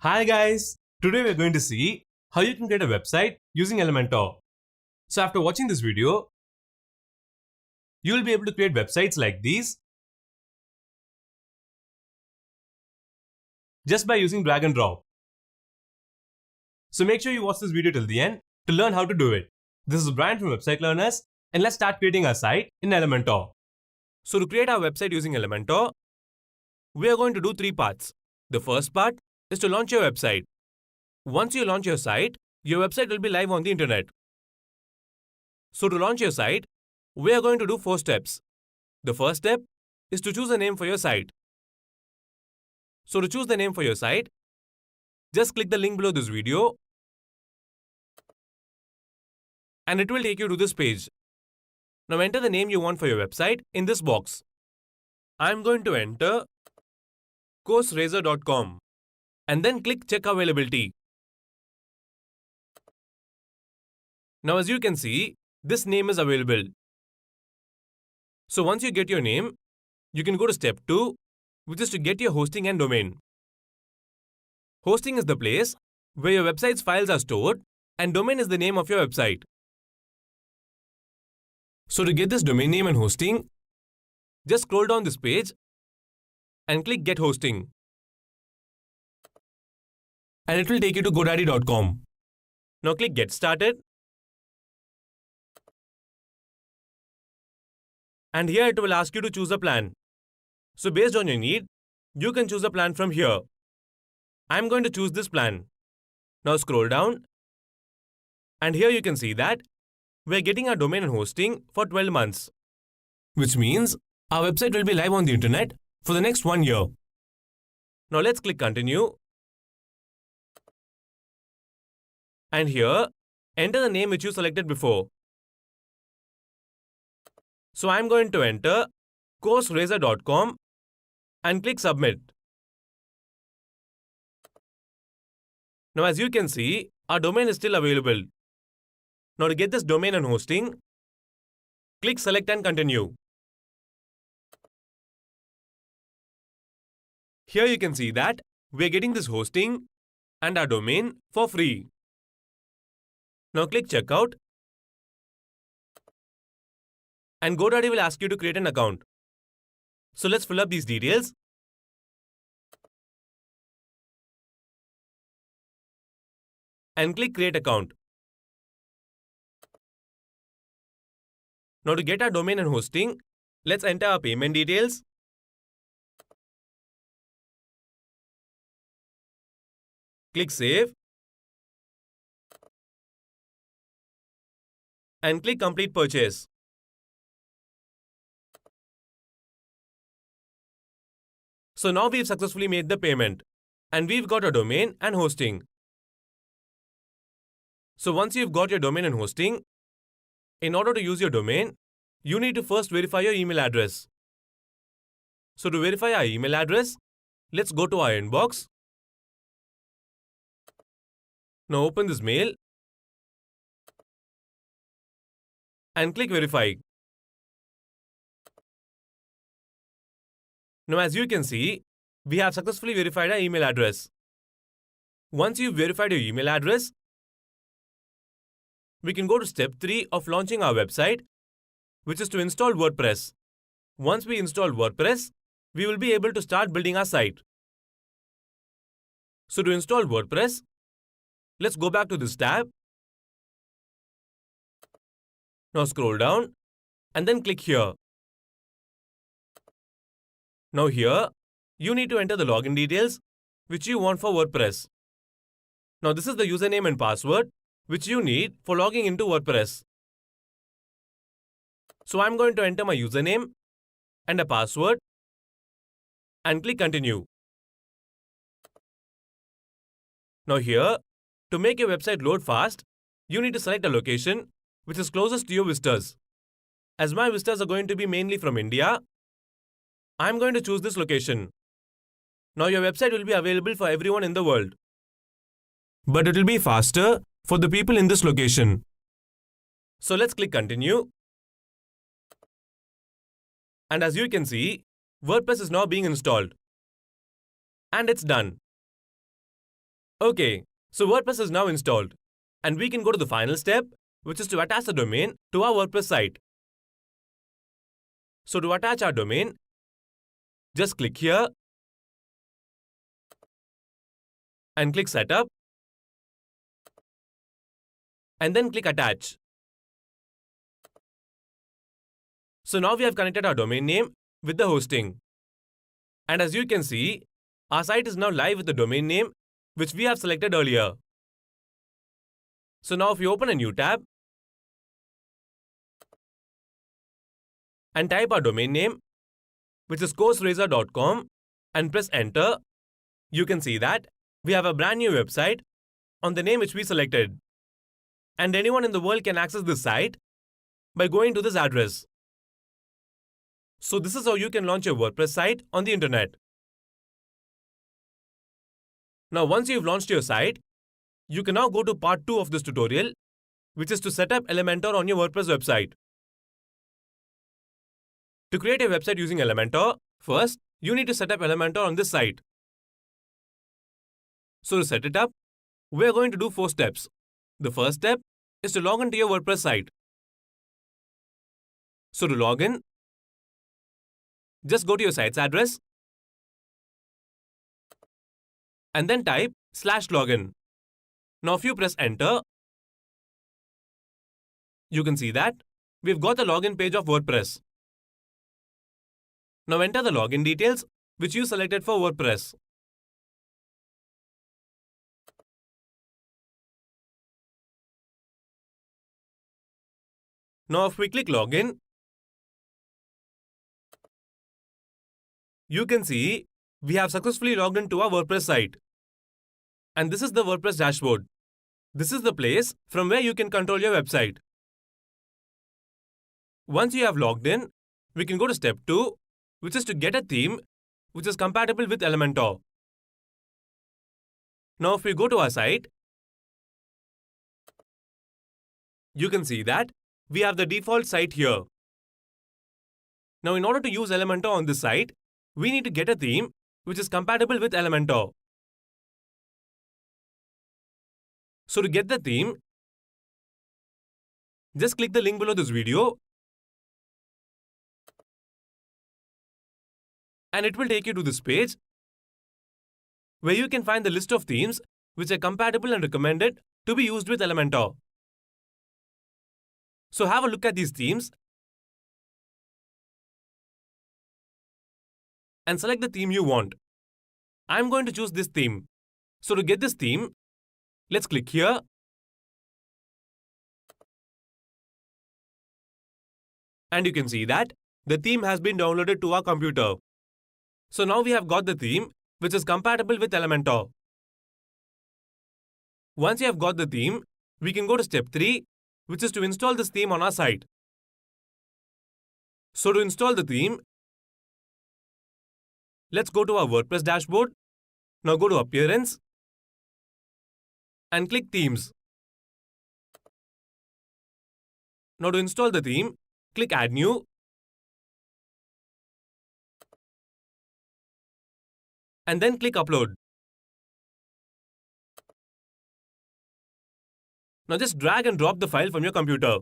Hi guys! Today we're going to see how you can create a website using Elementor. So after watching this video, you will be able to create websites like these just by using drag and drop. So make sure you watch this video till the end to learn how to do it. This is Brian from Website Learners and let's start creating our site in Elementor. So to create our website using Elementor, we are going to do three parts. The first part is to launch your website. Once you launch your website will be live on the internet. So to launch your site, we are going to do 4 steps. The first step is to choose a name for your site. So to choose the name for your site, just click the link below this video and it will take you to this page. Now enter the name you want for your website in this box. I'm going to enter courserazor.com and then click check availability. Now as you can see, this name is available. So once you get your name, you can go to step 2, which is to get your hosting and domain. Hosting is the place where your website's files are stored and domain is the name of your website. So to get this domain name and hosting, just scroll down this page and click Get Hosting. And it will take you to GoDaddy.com. Now click Get Started. And here it will ask you to choose a plan. So based on your need, you can choose a plan from here. I'm going to choose this plan. Now scroll down. And here you can see that we're getting our domain and hosting for 12 months. Which means our website will be live on the internet for the next 1 year. Now let's click Continue. And here, enter the name which you selected before. So I'm going to enter courserazor.com and click Submit. Now as you can see, our domain is still available. Now to get this domain and hosting, click Select and Continue. Here you can see that we're getting this hosting and our domain for free. Now click Checkout. And GoDaddy will ask you to create an account. So let's fill up these details. And click Create Account. Now to get our domain and hosting, let's enter our payment details. Click Save. And click Complete Purchase. So now we've successfully made the payment and we've got a domain and hosting. So once you've got your domain and hosting, in order to use your domain, you need to first verify your email address. So to verify our email address, let's go to our inbox. Now open this mail and click Verify. Now as you can see, we have successfully verified our email address. Once you've verified your email address, we can go to step 3 of launching our website, which is to install WordPress. Once we install WordPress, we will be able to start building our site. So to install WordPress, let's go back to this tab. Now scroll down and then click here. Now here, you need to enter the login details which you want for WordPress. Now this is the username and password which you need for logging into WordPress. So I'm going to enter my username and a password and click Continue. Now here, to make your website load fast, you need to select a location which is closest to your visitors. As my visitors are going to be mainly from India, I'm going to choose this location. Now your website will be available for everyone in the world. But it will be faster for the people in this location. So let's click Continue. And as you can see, WordPress is now being installed. And it's done. Okay, so WordPress is now installed, and we can go to the final step, which is to attach the domain to our WordPress site. So to attach our domain, just click here and click Setup, and then click Attach. So now we have connected our domain name with the hosting. And as you can see, our site is now live with the domain name which we have selected earlier. So now if you open a new tab and type our domain name, which is courserazor.com, and press enter, you can see that we have a brand new website on the name which we selected. And anyone in the world can access this site by going to this address. So this is how you can launch your WordPress site on the internet. Now once you've launched your site, you can now go to part 2 of this tutorial, which is to set up Elementor on your WordPress website. To create a website using Elementor, first, you need to set up Elementor on this site. So to set it up, we are going to do 4 steps. The first step is to log into your WordPress site. So to log in, just go to your site's address and then type /login. Now if you press enter, you can see that we've got the login page of WordPress. Now enter the login details which you selected for WordPress. Now if we click login, you can see we have successfully logged into our WordPress site. And this is the WordPress dashboard. This is the place from where you can control your website. Once you have logged in, we can go to step 2, which is to get a theme which is compatible with Elementor. Now if we go to our site, you can see that we have the default site here. Now in order to use Elementor on this site, we need to get a theme which is compatible with Elementor. So to get the theme, just click the link below this video and it will take you to this page where you can find the list of themes which are compatible and recommended to be used with Elementor. So have a look at these themes and select the theme you want. I'm going to choose this theme. So to get this theme, let's click here and you can see that the theme has been downloaded to our computer. So now we have got the theme which is compatible with Elementor. Once you have got the theme, we can go to step 3, which is to install this theme on our site. So to install the theme, let's go to our WordPress dashboard. Now go to Appearance and click Themes. Now to install the theme, click Add New and then click Upload. Now just drag and drop the file from your computer.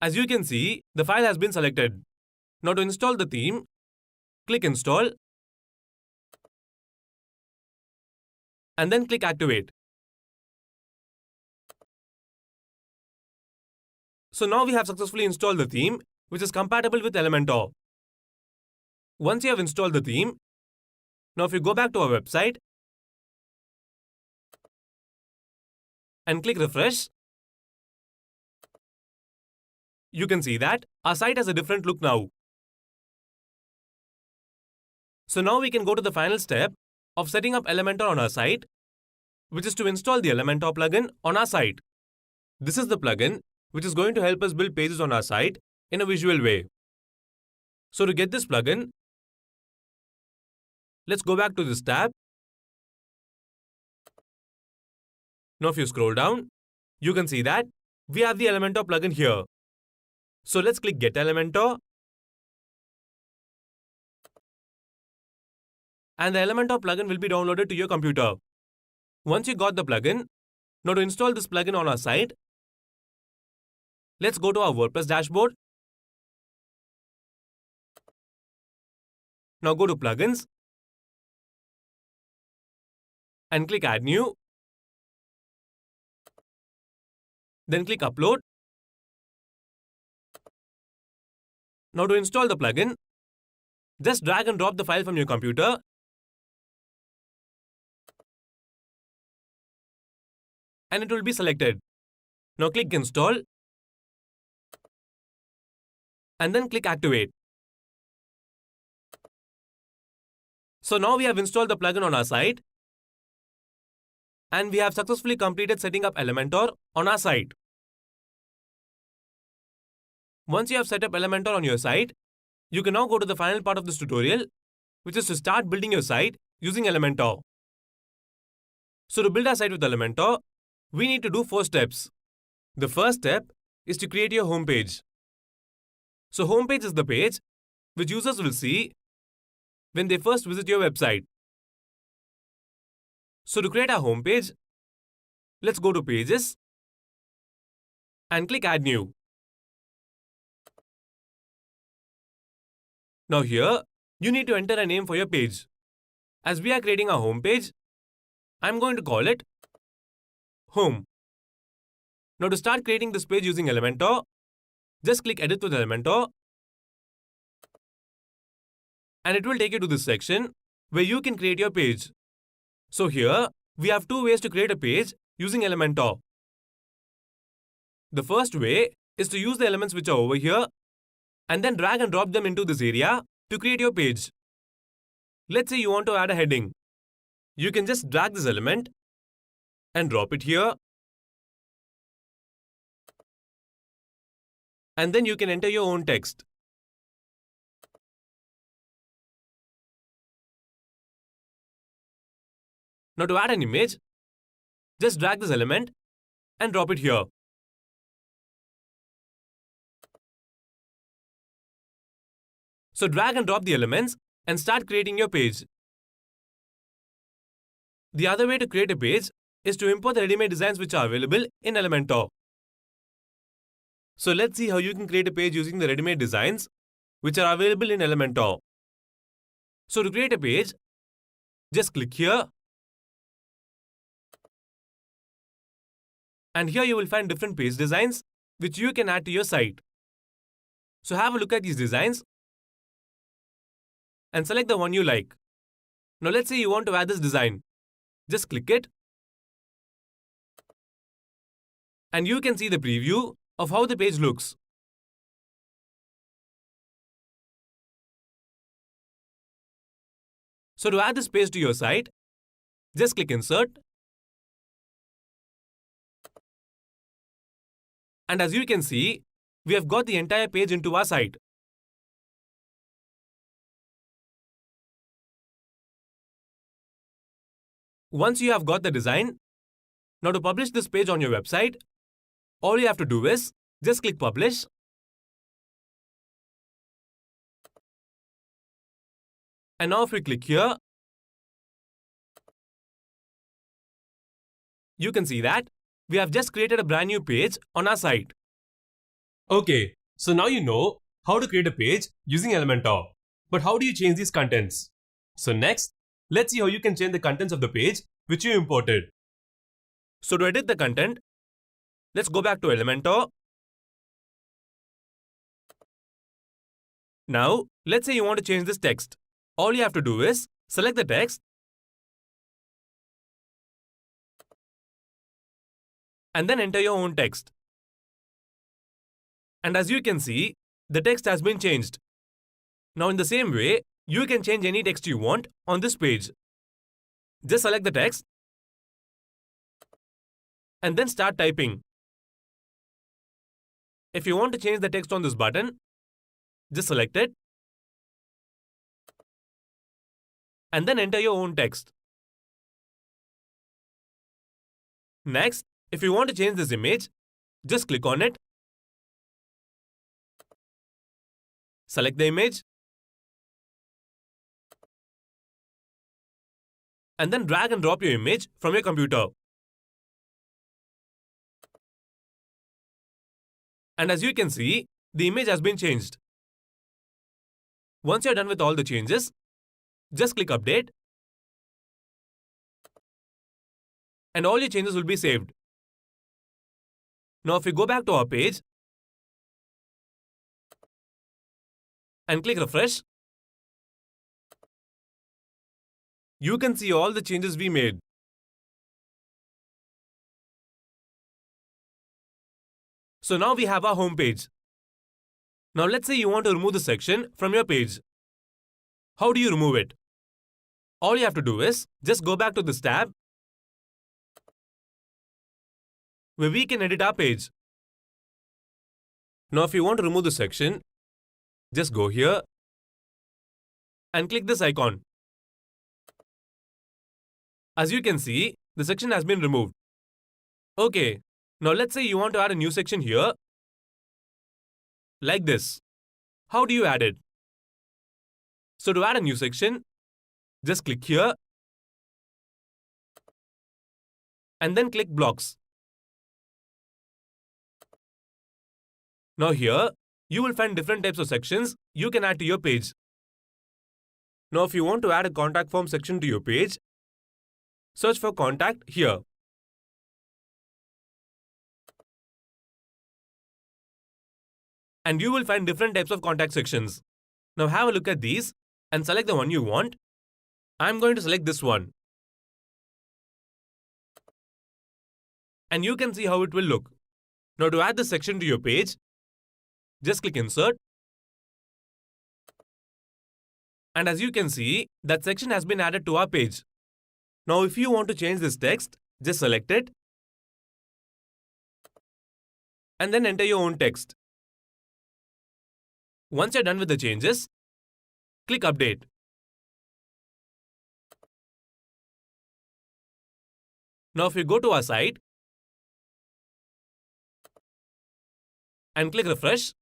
As you can see, the file has been selected. Now to install the theme, click Install and then click Activate. So now we have successfully installed the theme which is compatible with Elementor. Once you have installed the theme, now if you go back to our website and click refresh, you can see that our site has a different look now. So now we can go to the final step of setting up Elementor on our site, which is to install the Elementor plugin on our site. This is the plugin which is going to help us build pages on our site in a visual way. So to get this plugin, let's go back to this tab. Now if you scroll down, you can see that we have the Elementor plugin here. So let's click Get Elementor and the Elementor plugin will be downloaded to your computer. Once you got the plugin, now to install this plugin on our site, let's go to our WordPress dashboard. Now go to Plugins and click Add New. Then click Upload. Now to install the plugin, just drag and drop the file from your computer and it will be selected. Now click Install and then click Activate. So now we have installed the plugin on our site and we have successfully completed setting up Elementor on our site. Once you have set up Elementor on your site, you can now go to the final part of this tutorial, which is to start building your site using Elementor. So to build our site with Elementor, we need to do 4 steps. The first step is to create your homepage. So homepage is the page which users will see when they first visit your website. So to create our homepage, let's go to Pages and click Add New. Now here, you need to enter a name for your page. As we are creating a homepage, I'm going to call it Home. Now to start creating this page using Elementor, just click Edit with Elementor and it will take you to this section where you can create your page. So here, we have 2 ways to create a page using Elementor. The first way is to use the elements which are over here and then drag and drop them into this area to create your page. Let's say you want to add a heading. You can just drag this element and drop it here. And then you can enter your own text. Now to add an image, just drag this element and drop it here. So drag and drop the elements and start creating your page. The other way to create a page is to import the ready-made designs which are available in Elementor. So let's see how you can create a page using the ready-made designs which are available in Elementor. So to create a page, just click here. And here you will find different page designs which you can add to your site. So have a look at these designs and select the one you like. Now let's say you want to add this design. Just click it. And you can see the preview of how the page looks. So to add this page to your site, just click Insert. And as you can see, we have got the entire page into our site. Once you have got the design, now to publish this page on your website, all you have to do is just click Publish. And now if we click here, you can see that we have just created a brand new page on our site. Okay, so now you know how to create a page using Elementor. But how do you change these contents? So next, let's see how you can change the contents of the page which you imported. So to edit the content, let's go back to Elementor. Now, let's say you want to change this text. All you have to do is select the text and then enter your own text. And as you can see, the text has been changed. Now in the same way, you can change any text you want on this page. Just select the text and then start typing. If you want to change the text on this button, just select it and then enter your own text. Next, if you want to change this image, just click on it, select the image, and then drag and drop your image from your computer. And as you can see, the image has been changed. Once you're done with all the changes, just click Update, and all your changes will be saved. Now if we go back to our page and click Refresh, you can see all the changes we made. So now we have our home page. Now let's say you want to remove the section from your page. How do you remove it? All you have to do is just go back to this tab where we can edit our page. Now if you want to remove the section, just go here and click this icon. As you can see, the section has been removed. Okay, now let's say you want to add a new section here, like this. How do you add it? So to add a new section, just click here and then click Blocks. Now here, you will find different types of sections you can add to your page. Now if you want to add a contact form section to your page, search for Contact here. And you will find different types of contact sections. Now have a look at these and select the one you want. I'm going to select this one. And you can see how it will look. Now to add this section to your page, just click Insert. And as you can see, that section has been added to our page. Now if you want to change this text, just select it and then enter your own text. Once you're done with the changes, click Update. Now if you go to our site and click Refresh,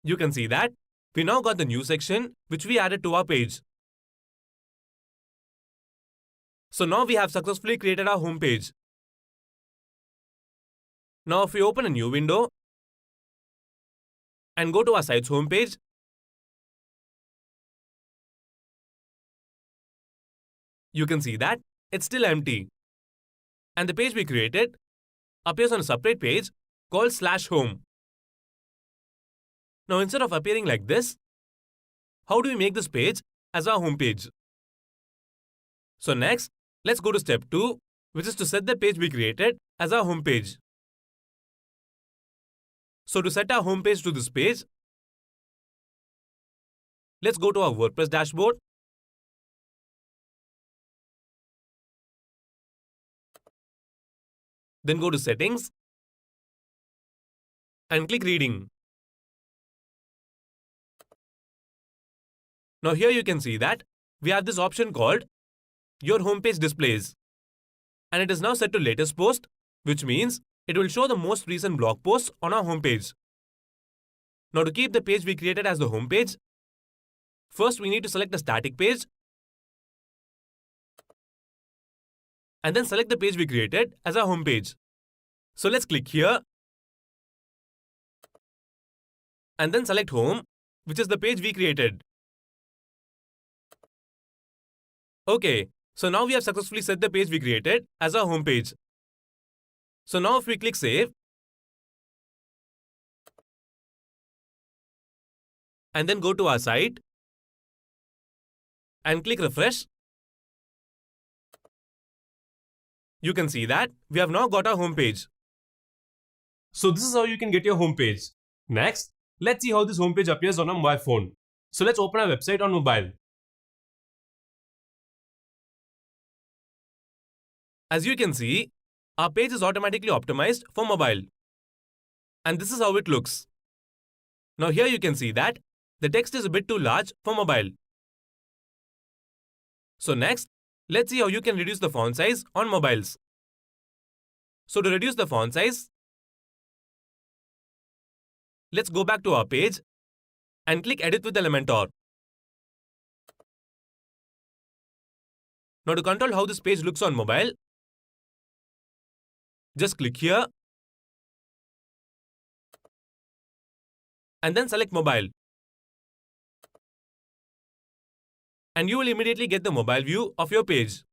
you can see that we now got the new section which we added to our page. So now we have successfully created our home page. Now if we open a new window and go to our site's home page, you can see that it's still empty. And the page we created appears on a separate page called /home. Now instead of appearing like this, how do we make this page as our home page? So next, let's go to step 2, which is to set the page we created as our home page. So to set our home page to this page, let's go to our WordPress dashboard. Then go to Settings and click Reading. Now here you can see that we have this option called Your Homepage Displays. And it is now set to Latest Post, which means it will show the most recent blog posts on our homepage. Now to keep the page we created as the homepage, first we need to select a static page and then select the page we created as our homepage. So let's click here and then select Home, which is the page we created. Okay, so now we have successfully set the page we created as our homepage. So now if we click Save and then go to our site and click Refresh, you can see that we have now got our homepage. So this is how you can get your homepage. Next, let's see how this homepage appears on a mobile phone. So let's open our website on mobile. As you can see, our page is automatically optimized for mobile. And this is how it looks. Now here you can see that the text is a bit too large for mobile. So next, let's see how you can reduce the font size on mobiles. So to reduce the font size, let's go back to our page and click Edit with Elementor. Now to control how this page looks on mobile, just click here and then select mobile. And you will immediately get the mobile view of your page.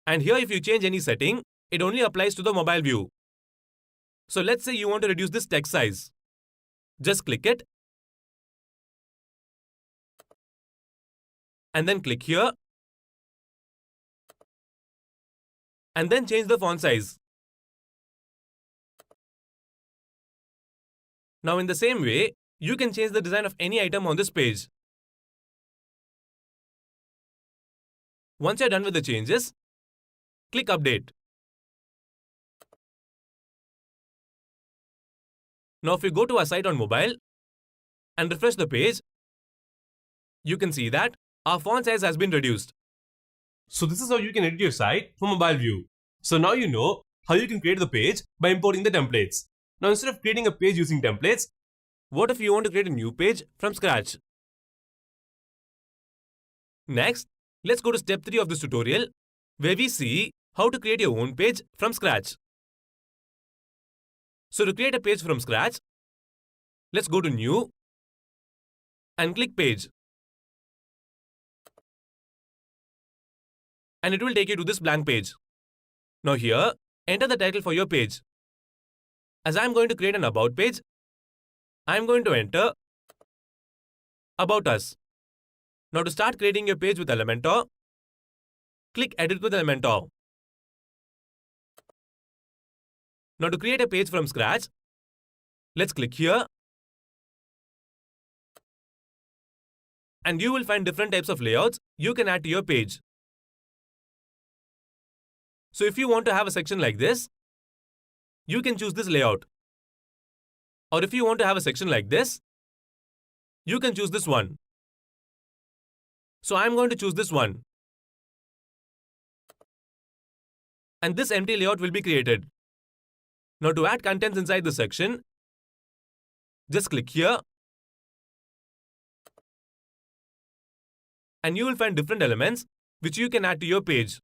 And here if you change any setting, it only applies to the mobile view. So let's say you want to reduce this text size. Just click it and then click here and then change the font size. Now in the same way, you can change the design of any item on this page. Once you're done with the changes, click Update. Now if you go to our site on mobile and refresh the page, you can see that our font size has been reduced. So this is how you can edit your site from mobile view. So now you know how you can create the page by importing the templates. Now instead of creating a page using templates, what if you want to create a new page from scratch? Next, let's go to step 3 of this tutorial, where we see how to create your own page from scratch. So to create a page from scratch, let's go to New and click Page. And it will take you to this blank page. Now here, enter the title for your page. As I am going to create an About page, I am going to enter About Us. Now to start creating your page with Elementor, click Edit with Elementor. Now to create a page from scratch, let's click here and you will find different types of layouts you can add to your page. So if you want to have a section like this, you can choose this layout. Or if you want to have a section like this, you can choose this one. So I'm going to choose this one. And this empty layout will be created. Now to add contents inside the section, just click here and you will find different elements which you can add to your page.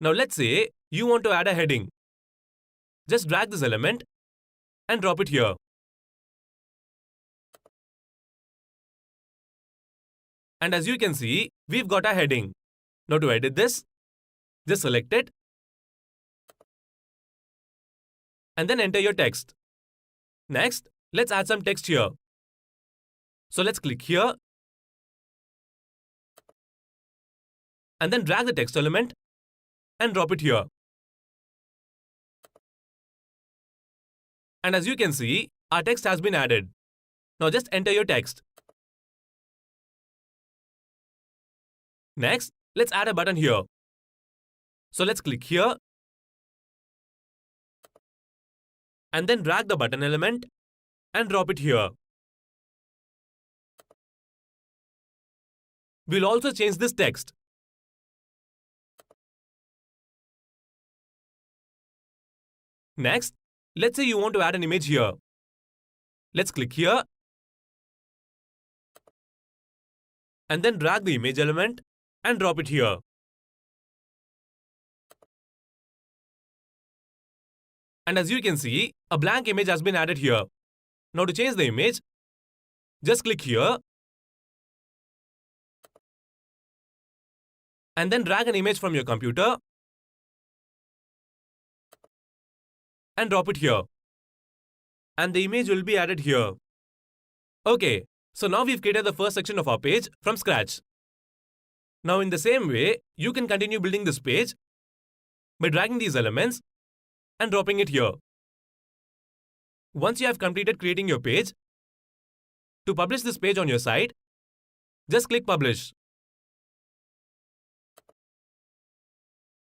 Now let's say you want to add a heading. Just drag this element and drop it here. And as you can see, we've got a heading. Now to edit this, just select it and then enter your text. Next, let's add some text here. So let's click here and then drag the text element and drop it here. And as you can see, our text has been added. Now just enter your text. Next, let's add a button here. So let's click here and then drag the button element and drop it here. We'll also change this text. Next, let's say you want to add an image here. Let's click here and then drag the image element and drop it here. And as you can see, a blank image has been added here. Now to change the image, just click here and then drag an image from your computer and drop it here. And the image will be added here. Okay, so now we've created the first section of our page from scratch. Now in the same way, you can continue building this page by dragging these elements and dropping it here. Once you have completed creating your page, to publish this page on your site, just click Publish.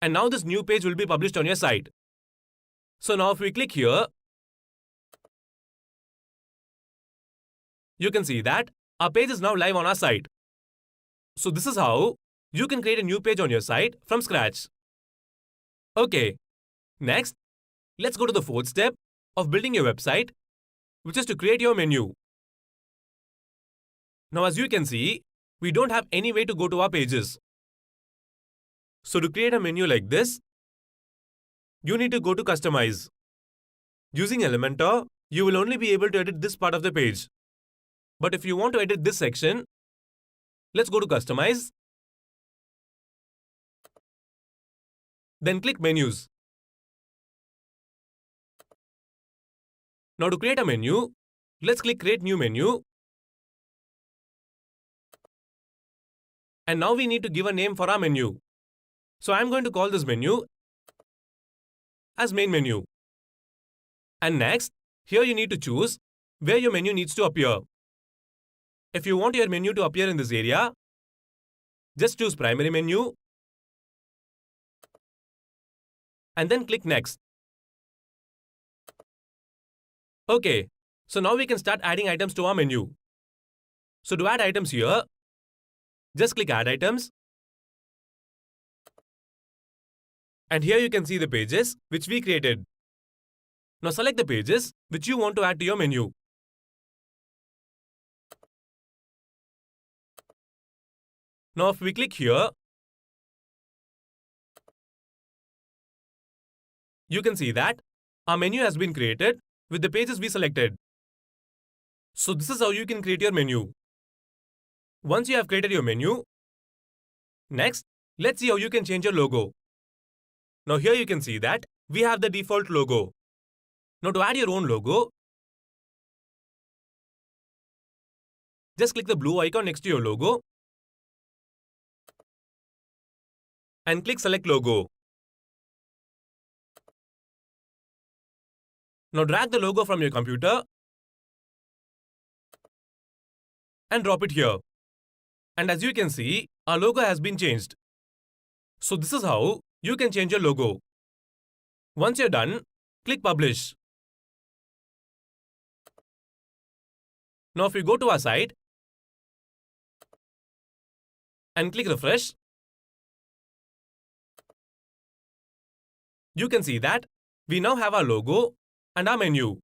And now this new page will be published on your site. So now if we click here, you can see that our page is now live on our site. So this is how you can create a new page on your site from scratch. Okay, next, let's go to the fourth step of building your website, which is to create your menu. Now as you can see, we don't have any way to go to our pages. So to create a menu like this, you need to go to Customize. Using Elementor, you will only be able to edit this part of the page. But if you want to edit this section, let's go to Customize. Then click Menus. Now to create a menu, let's click Create New Menu. And now we need to give a name for our menu. So I'm going to call this menu as Main Menu. And next, here you need to choose where your menu needs to appear. If you want your menu to appear in this area, just choose Primary Menu and then click Next. Okay, so now we can start adding items to our menu. So to add items here, just click Add Items. And here you can see the pages which we created. Now select the pages which you want to add to your menu. Now if we click here, you can see that our menu has been created with the pages we selected. So this is how you can create your menu. Once you have created your menu, next, let's see how you can change your logo. Now here you can see that we have the default logo. Now to add your own logo, just click the blue icon next to your logo and click Select Logo. Now drag the logo from your computer and drop it here. And as you can see, our logo has been changed. So this is how you can change your logo. Once you're done, click Publish. Now if we go to our site and click Refresh, you can see that we now have our logo and our menu.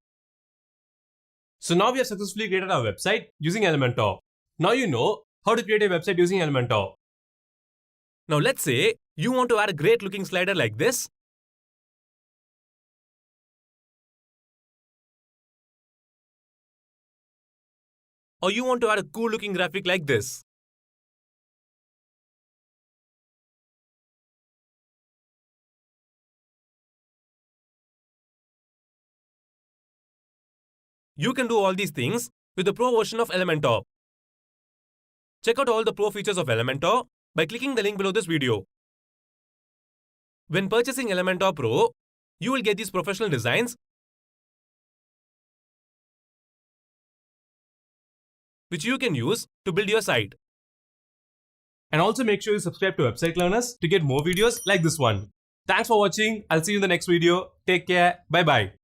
So now we have successfully created our website using Elementor. Now you know how to create a website using Elementor. Now let's say you want to add a great looking slider like this. Or you want to add a cool looking graphic like this. You can do all these things with the Pro version of Elementor. Check out all the Pro features of Elementor by clicking the link below this video. When purchasing Elementor Pro, you will get these professional designs which you can use to build your site. And also make sure you subscribe to Website Learners to get more videos like this one. Thanks for watching. I'll see you in the next video. Take care. Bye bye.